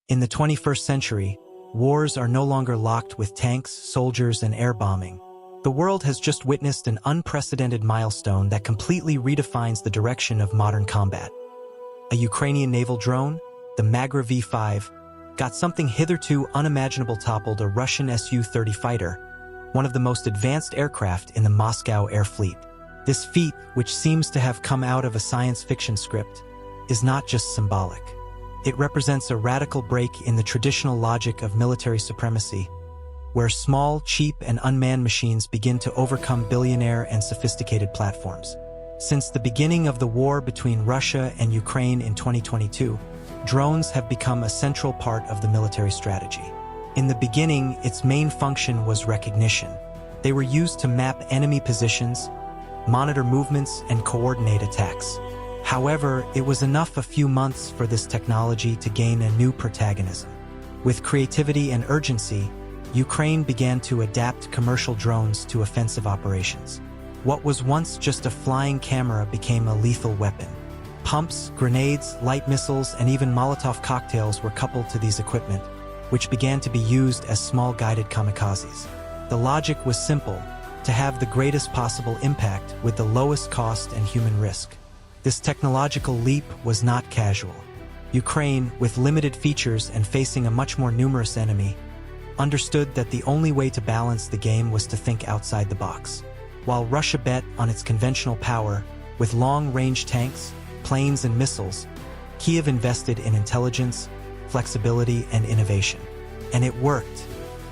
In the 21st century, wars are no longer locked with tanks, soldiers, and air bombing. The world has just witnessed an unprecedented milestone that completely redefines the direction of modern combat. A Ukrainian naval drone, the Magra V-5, got something hitherto unimaginable: toppled a Russian Su-30 fighter, one of the most advanced aircraft in the Moscow Air Fleet. This feat, which seems to have come out of a science fiction script, is not just symbolic. It represents a radical break in the traditional logic of military supremacy, where small, cheap, and unmanned machines begin to overcome billionaire and sophisticated platforms. Since the beginning of the war between Russia and Ukraine in 2022, drones have become a central part of the military strategy. In the beginning, its main function was recognition. They were used to map enemy positions, monitor movements, and coordinate attacks. However, it was enough a few months for this technology to gain a new protagonism. With creativity and urgency, Ukraine began to adapt commercial drones to offensive operations. What was once just a flying camera became a lethal weapon. Pumps, grenades, light missiles, and even Molotov cocktails were coupled to these equipment, which began to be used as small guided kamikazes. The logic was simple: to have the greatest possible impact with the lowest cost and human risk. This technological leap was not casual. Ukraine, with limited features and facing a much more numerous enemy, understood that the only way to balance the game was to think outside the box. While Russia bet on its conventional power, with long-range tanks, planes, and missiles, Kyiv invested in intelligence, flexibility, and innovation. And it worked.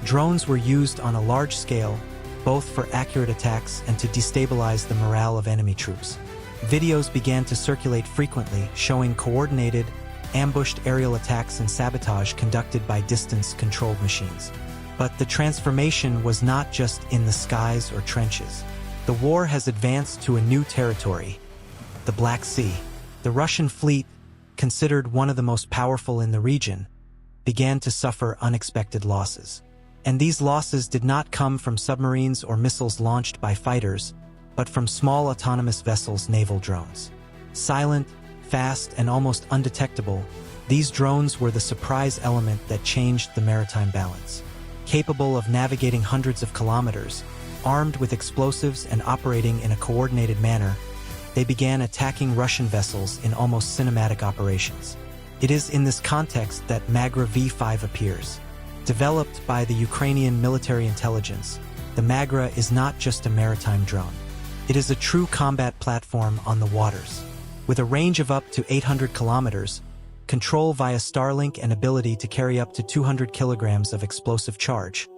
Drones were used on a large scale, both for accurate attacks and to destabilize the morale of enemy troops. Videos began to circulate frequently, showing coordinated, ambushed aerial attacks and sabotage conducted by distance-controlled machines. But the transformation was not just in the skies or trenches. The war has advanced to a new territory: the Black Sea. The Russian fleet, considered one of the most powerful in the region, began to suffer unexpected losses. And these losses did not come from submarines or missiles launched by fighters, but from small autonomous vessels, naval drones. Silent, fast, and almost undetectable, these drones were the surprise element that changed the maritime balance. Capable of navigating hundreds of kilometers, armed with explosives and operating in a coordinated manner, they began attacking Russian vessels in almost cinematic operations. It is in this context that Magra V-5 appears. Developed by the Ukrainian military intelligence, the Magra is not just a maritime drone. It is a true combat platform on the waters. With a range of up to 800 kilometers, control via Starlink, and ability to carry up to 200 kilograms of explosive charge,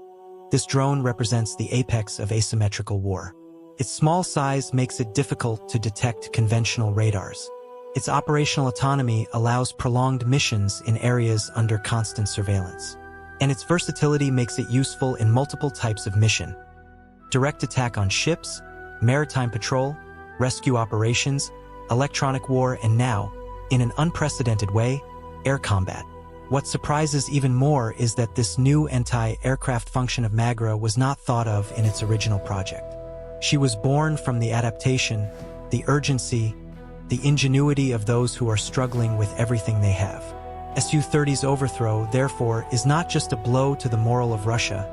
this drone represents the apex of asymmetrical war. Its small size makes it difficult to detect conventional radars. Its operational autonomy allows prolonged missions in areas under constant surveillance. And its versatility makes it useful in multiple types of mission: direct attack on ships, maritime patrol, rescue operations, electronic war, and now, in an unprecedented way, air combat. What surprises even more is that this new anti-aircraft function of Magra was not thought of in its original project. She was born from the adaptation, the urgency, the ingenuity of those who are struggling with everything they have. Su-30's overthrow, therefore, is not just a blow to the morale of Russia,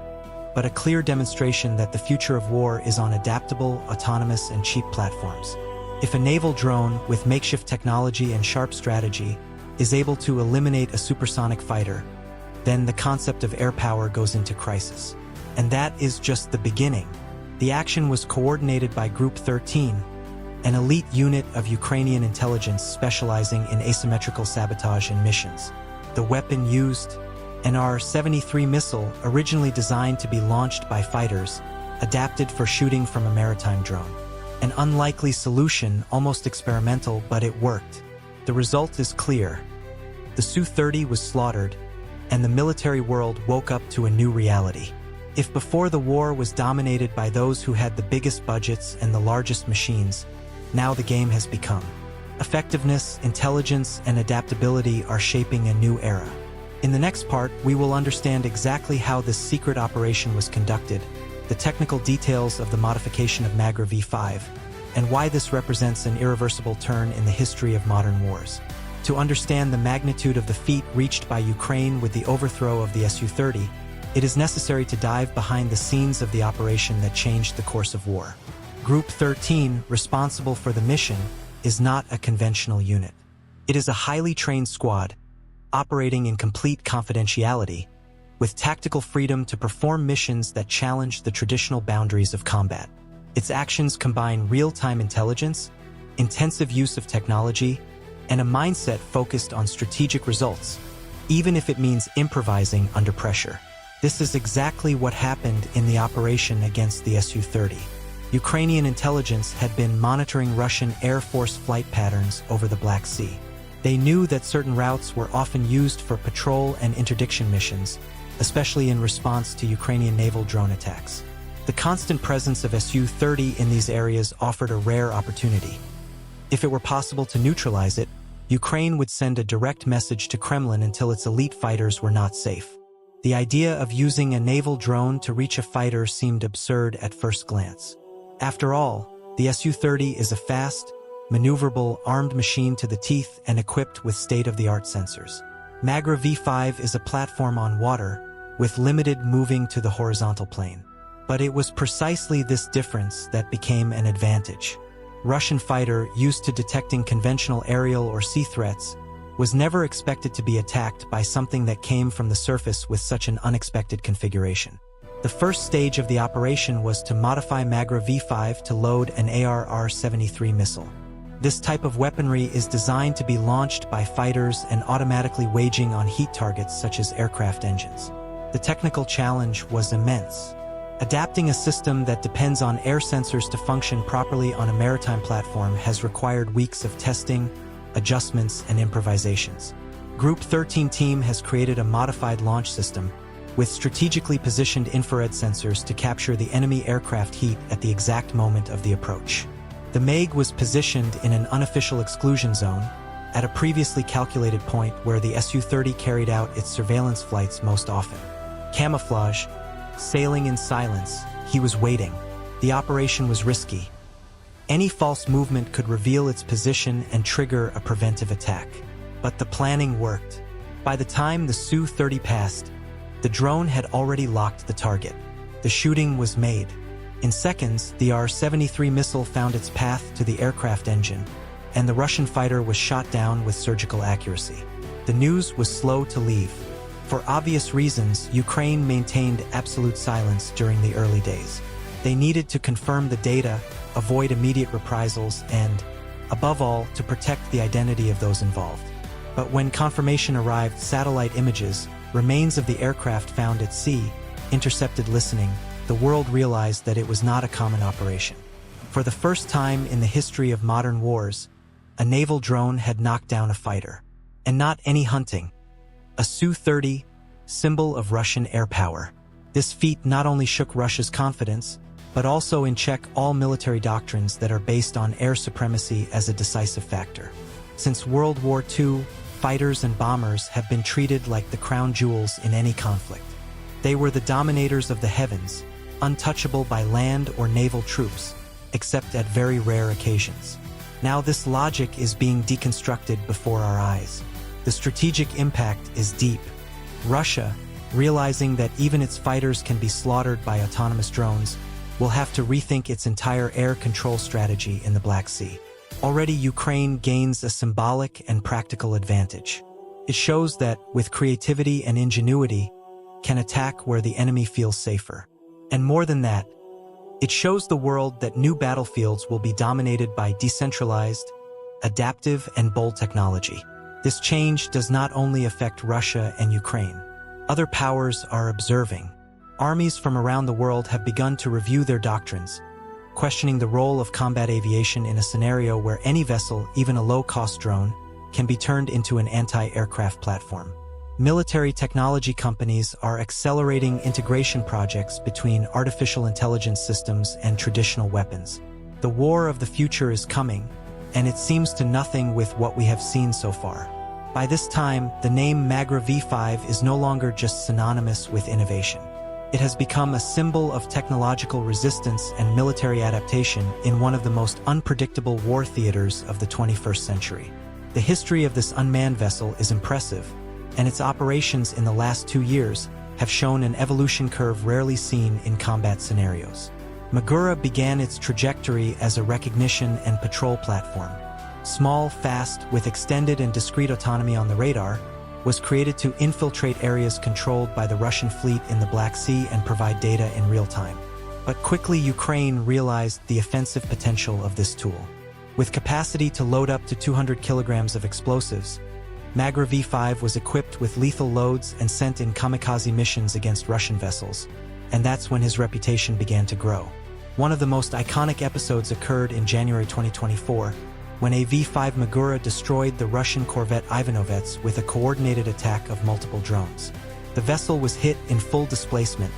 but a clear demonstration that the future of war is on adaptable, autonomous, and cheap platforms. If a naval drone with makeshift technology and sharp strategy is able to eliminate a supersonic fighter, then the concept of air power goes into crisis. And that is just the beginning. The action was coordinated by Group 13, an elite unit of Ukrainian intelligence specializing in asymmetrical sabotage and missions. The weapon used, an R-73 missile originally designed to be launched by fighters, adapted for shooting from a maritime drone. An unlikely solution, almost experimental, but it worked. The result is clear. The Su-30 was slaughtered, and the military world woke up to a new reality. If before the war was dominated by those who had the biggest budgets and the largest machines, now the game has become. Effectiveness, intelligence, and adaptability are shaping a new era. In the next part, we will understand exactly how this secret operation was conducted, the technical details of the modification of Magra V-5, and why this represents an irreversible turn in the history of modern wars. To understand the magnitude of the feat reached by Ukraine with the overthrow of the Su-30, it is necessary to dive behind the scenes of the operation that changed the course of war. Group 13, responsible for the mission, is not a conventional unit. It is a highly trained squad, operating in complete confidentiality, with tactical freedom to perform missions that challenge the traditional boundaries of combat. Its actions combine real-time intelligence, intensive use of technology, and a mindset focused on strategic results, even if it means improvising under pressure. This is exactly what happened in the operation against the Su-30. Ukrainian intelligence had been monitoring Russian Air Force flight patterns over the Black Sea. They knew that certain routes were often used for patrol and interdiction missions, especially in response to Ukrainian naval drone attacks. The constant presence of Su-30 in these areas offered a rare opportunity. If it were possible to neutralize it, Ukraine would send a direct message to Kremlin until its elite fighters were not safe. The idea of using a naval drone to reach a fighter seemed absurd at first glance. After all, the Su-30 is a fast, maneuverable, armed machine to the teeth and equipped with state-of-the-art sensors. Magra V5 is a platform on water, with limited moving to the horizontal plane. But it was precisely this difference that became an advantage. Russian fighter, used to detecting conventional aerial or sea threats, was never expected to be attacked by something that came from the surface with such an unexpected configuration. The first stage of the operation was to modify Magra V5 to load an ARR-73 missile. This type of weaponry is designed to be launched by fighters and automatically waging on heat targets such as aircraft engines. The technical challenge was immense. Adapting a system that depends on air sensors to function properly on a maritime platform has required weeks of testing, adjustments, and improvisations. Group 13 team has created a modified launch system with strategically positioned infrared sensors to capture the enemy aircraft heat at the exact moment of the approach. The MiG was positioned in an unofficial exclusion zone at a previously calculated point where the Su-30 carried out its surveillance flights most often. Camouflage, sailing in silence, he was waiting. The operation was risky. Any false movement could reveal its position and trigger a preventive attack. But the planning worked. By the time the Su-30 passed, the drone had already locked the target. The shooting was made. In seconds, the AR-73 missile found its path to the aircraft engine, and the Russian fighter was shot down with surgical accuracy. The news was slow to leave. For obvious reasons, Ukraine maintained absolute silence during the early days. They needed to confirm the data, avoid immediate reprisals, and, above all, to protect the identity of those involved. But when confirmation arrived, satellite images, remains of the aircraft found at sea, intercepted listening, the world realized that it was not a common operation. For the first time in the history of modern wars, a naval drone had knocked down a fighter. And not any hunting. A Su-30, symbol of Russian air power. This feat not only shook Russia's confidence, but also in check all military doctrines that are based on air supremacy as a decisive factor. Since World War II, fighters and bombers have been treated like the crown jewels in any conflict. They were the dominators of the heavens, untouchable by land or naval troops, except at very rare occasions. Now this logic is being deconstructed before our eyes. The strategic impact is deep. Russia, realizing that even its fighters can be slaughtered by autonomous drones, will have to rethink its entire air control strategy in the Black Sea. Already Ukraine gains a symbolic and practical advantage. It shows that, with creativity and ingenuity, can attack where the enemy feels safer. And more than that, it shows the world that new battlefields will be dominated by decentralized, adaptive, and bold technology. This change does not only affect Russia and Ukraine. Other powers are observing. Armies from around the world have begun to review their doctrines, questioning the role of combat aviation in a scenario where any vessel, even a low-cost drone, can be turned into an anti-aircraft platform. Military technology companies are accelerating integration projects between artificial intelligence systems and traditional weapons. The war of the future is coming, and it seems to nothing with what we have seen so far. By this time, the name Magra V5 is no longer just synonymous with innovation. It has become a symbol of technological resistance and military adaptation in one of the most unpredictable war theaters of the 21st century. The history of this unmanned vessel is impressive, and its operations in the last 2 years have shown an evolution curve rarely seen in combat scenarios. Magura began its trajectory as a recognition and patrol platform. Small, fast, with extended and discrete autonomy on the radar, was created to infiltrate areas controlled by the Russian fleet in the Black Sea and provide data in real time. But quickly Ukraine realized the offensive potential of this tool. With capacity to load up to 200 kilograms of explosives, Magura V5 was equipped with lethal loads and sent in kamikaze missions against Russian vessels, and that's when his reputation began to grow. One of the most iconic episodes occurred in January 2024, when a V5 Magura destroyed the Russian corvette Ivanovets with a coordinated attack of multiple drones. The vessel was hit in full displacement,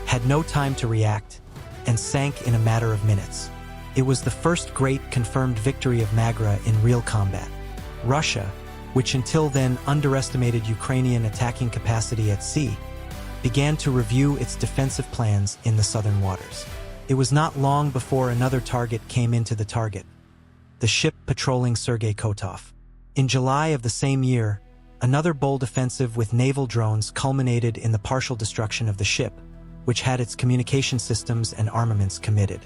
had no time to react, and sank in a matter of minutes. It was the first great confirmed victory of Magura in real combat. Russia, which until then underestimated Ukrainian attacking capacity at sea, began to review its defensive plans in the southern waters. It was not long before another target came into the target, the ship patrolling Sergei Kotov. In July of the same year, another bold offensive with naval drones culminated in the partial destruction of the ship, which had its communication systems and armaments committed.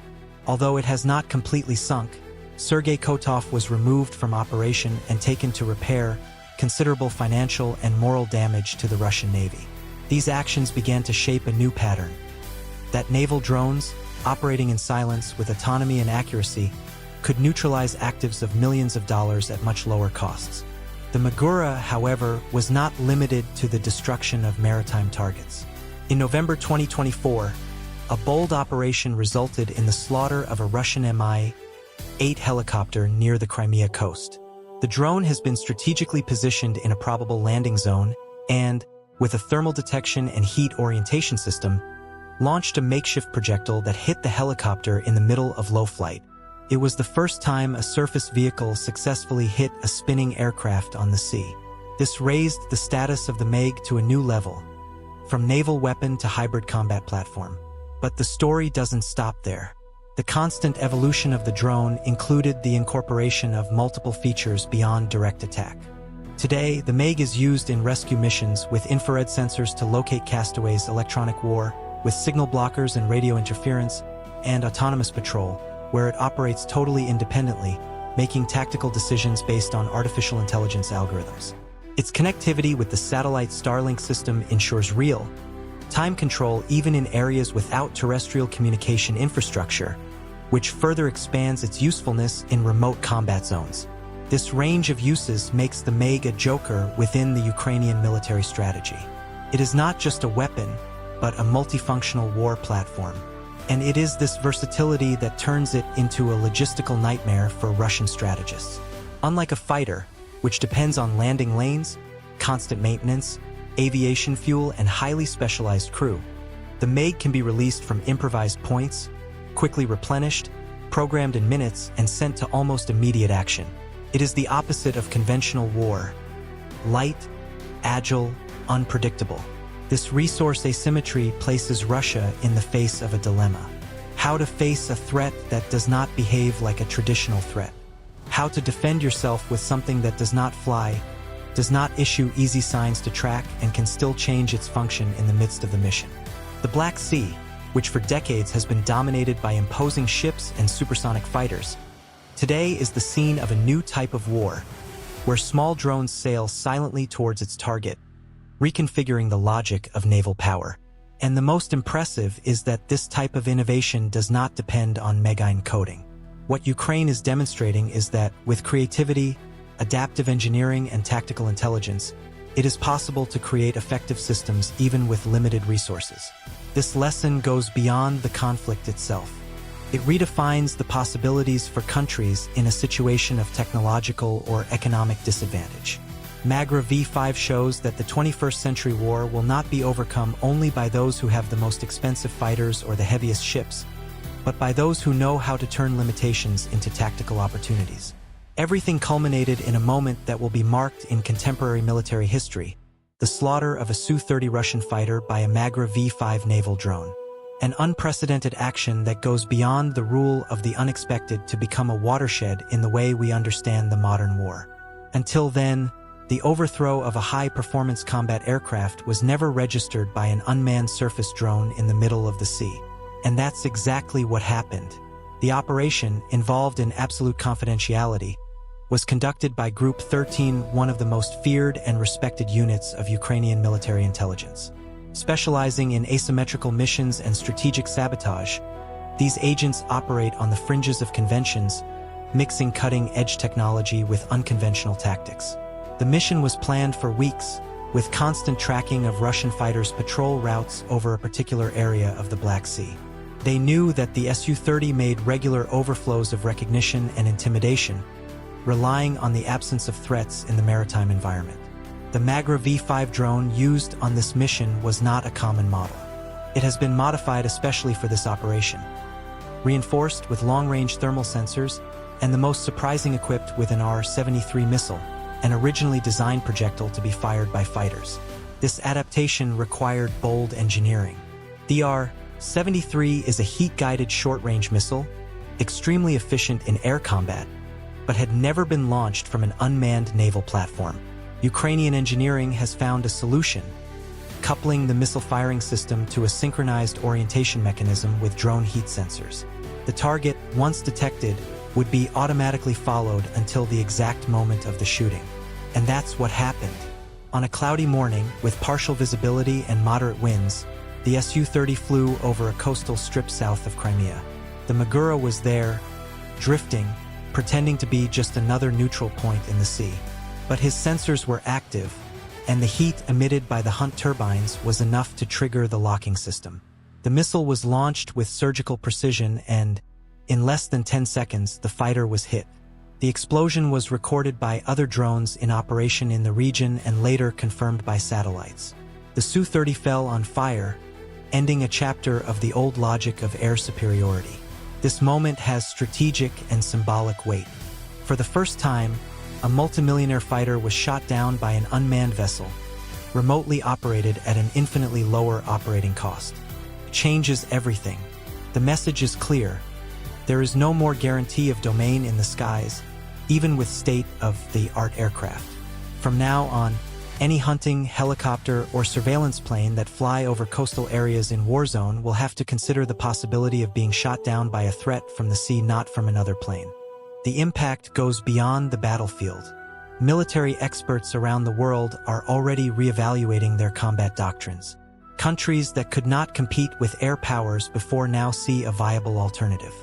Although it has not completely sunk, Sergei Kotov was removed from operation and taken to repair considerable financial and moral damage to the Russian Navy. These actions began to shape a new pattern: that naval drones, operating in silence with autonomy and accuracy, could neutralize actives of millions of dollars at much lower costs. The Magura, however, was not limited to the destruction of maritime targets. In November 2024, a bold operation resulted in the slaughter of a Russian Mi-8 helicopter near the Crimea coast. The drone has been strategically positioned in a probable landing zone and, with a thermal detection and heat orientation system, launched a makeshift projectile that hit the helicopter in the middle of low flight. It was the first time a surface vehicle successfully hit a spinning aircraft on the sea. This raised the status of the MiG to a new level, from naval weapon to hybrid combat platform. But the story doesn't stop there. The constant evolution of the drone included the incorporation of multiple features beyond direct attack. Today, the MiG is used in rescue missions with infrared sensors to locate castaways, electronic war, with signal blockers and radio interference, and autonomous patrol, where it operates totally independently, making tactical decisions based on artificial intelligence algorithms. Its connectivity with the satellite Starlink system ensures real-time control even in areas without terrestrial communication infrastructure, which further expands its usefulness in remote combat zones. This range of uses makes the MiG a joker within the Ukrainian military strategy. It is not just a weapon, but a multifunctional war platform. And it is this versatility that turns it into a logistical nightmare for Russian strategists. Unlike a fighter, which depends on landing lanes, constant maintenance, aviation fuel, and highly specialized crew, the MiG can be released from improvised points, quickly replenished, programmed in minutes, and sent to almost immediate action. It is the opposite of conventional war: light, agile, unpredictable. This resource asymmetry places Russia in the face of a dilemma. How to face a threat that does not behave like a traditional threat. How to defend yourself with something that does not fly, does not issue easy signs to track, and can still change its function in the midst of the mission. The Black Sea, which for decades has been dominated by imposing ships and supersonic fighters, today is the scene of a new type of war, where small drones sail silently towards its target, reconfiguring the logic of naval power. And the most impressive is that this type of innovation does not depend on mega encoding. What Ukraine is demonstrating is that, with creativity, adaptive engineering, and tactical intelligence, it is possible to create effective systems even with limited resources. This lesson goes beyond the conflict itself. It redefines the possibilities for countries in a situation of technological or economic disadvantage. Magura V5 shows that the 21st century war will not be overcome only by those who have the most expensive fighters or the heaviest ships, but by those who know how to turn limitations into tactical opportunities. Everything culminated in a moment that will be marked in contemporary military history: the slaughter of a Su-30 Russian fighter by a Magura V5 naval drone. An unprecedented action that goes beyond the rule of the unexpected to become a watershed in the way we understand the modern war. Until then, the overthrow of a high-performance combat aircraft was never registered by an unmanned surface drone in the middle of the sea. And that's exactly what happened. The operation, involved in absolute confidentiality, was conducted by Group 13, one of the most feared and respected units of Ukrainian military intelligence. Specializing in asymmetrical missions and strategic sabotage, these agents operate on the fringes of conventions, mixing cutting-edge technology with unconventional tactics. The mission was planned for weeks, with constant tracking of Russian fighters' patrol routes over a particular area of the Black Sea. They knew that the Su-30 made regular overflows of recognition and intimidation, relying on the absence of threats in the maritime environment. The Magra V5 drone used on this mission was not a common model. It has been modified especially for this operation, reinforced with long-range thermal sensors and the most surprising equipped with an R-73 missile, an originally designed projectile to be fired by fighters. This adaptation required bold engineering. The R-73 is a heat-guided short-range missile, extremely efficient in air combat, but had never been launched from an unmanned naval platform. Ukrainian engineering has found a solution, coupling the missile firing system to a synchronized orientation mechanism with drone heat sensors. The target, once detected, would be automatically followed until the exact moment of the shooting. And that's what happened. On a cloudy morning, with partial visibility and moderate winds, the Su-30 flew over a coastal strip south of Crimea. The Magura was there, drifting, pretending to be just another neutral point in the sea. But his sensors were active, and the heat emitted by the Hunt turbines was enough to trigger the locking system. The missile was launched with surgical precision and, in less than 10 seconds, the fighter was hit. The explosion was recorded by other drones in operation in the region and later confirmed by satellites. The Su-30 fell on fire, ending a chapter of the old logic of air superiority. This moment has strategic and symbolic weight. For the first time, a multimillionaire fighter was shot down by an unmanned vessel, remotely operated at an infinitely lower operating cost. It changes everything. The message is clear. There is no more guarantee of domain in the skies, even with state-of-the-art aircraft. From now on, any hunting, helicopter, or surveillance plane that fly over coastal areas in war zone will have to consider the possibility of being shot down by a threat from the sea, not from another plane. The impact goes beyond the battlefield. Military experts around the world are already reevaluating their combat doctrines. Countries that could not compete with air powers before now see a viable alternative.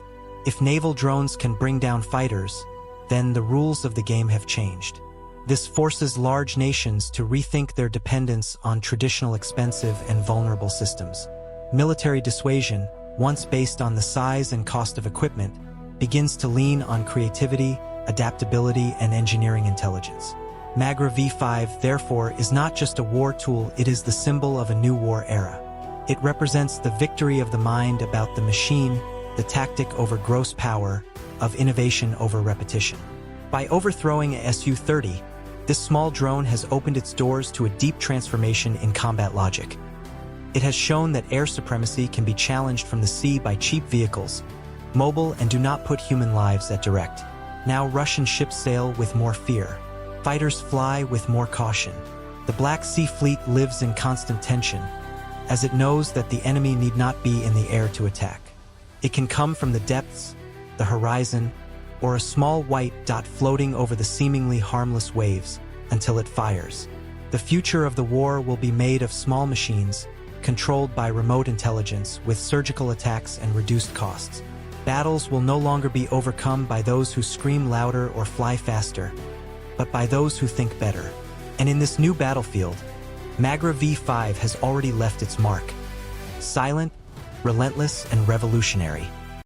If naval drones can bring down fighters, then the rules of the game have changed. This forces large nations to rethink their dependence on traditional expensive and vulnerable systems. Military dissuasion, once based on the size and cost of equipment, begins to lean on creativity, adaptability, and engineering intelligence. Magra V5, therefore, is not just a war tool, it is the symbol of a new war era. It represents the victory of the mind about the machine, the tactic over gross power, of innovation over repetition. By overthrowing a Su-30, this small drone has opened its doors to a deep transformation in combat logic. It has shown that air supremacy can be challenged from the sea by cheap vehicles, mobile and do not put human lives at direct. Now Russian ships sail with more fear. Fighters fly with more caution. The Black Sea Fleet lives in constant tension, as it knows that the enemy need not be in the air to attack. It can come from the depths, the horizon, or a small white dot floating over the seemingly harmless waves until it fires. The future of the war will be made of small machines, controlled by remote intelligence with surgical attacks and reduced costs. Battles will no longer be overcome by those who scream louder or fly faster, but by those who think better. And in this new battlefield, Magra V5 has already left its mark. Silent, relentless, and revolutionary.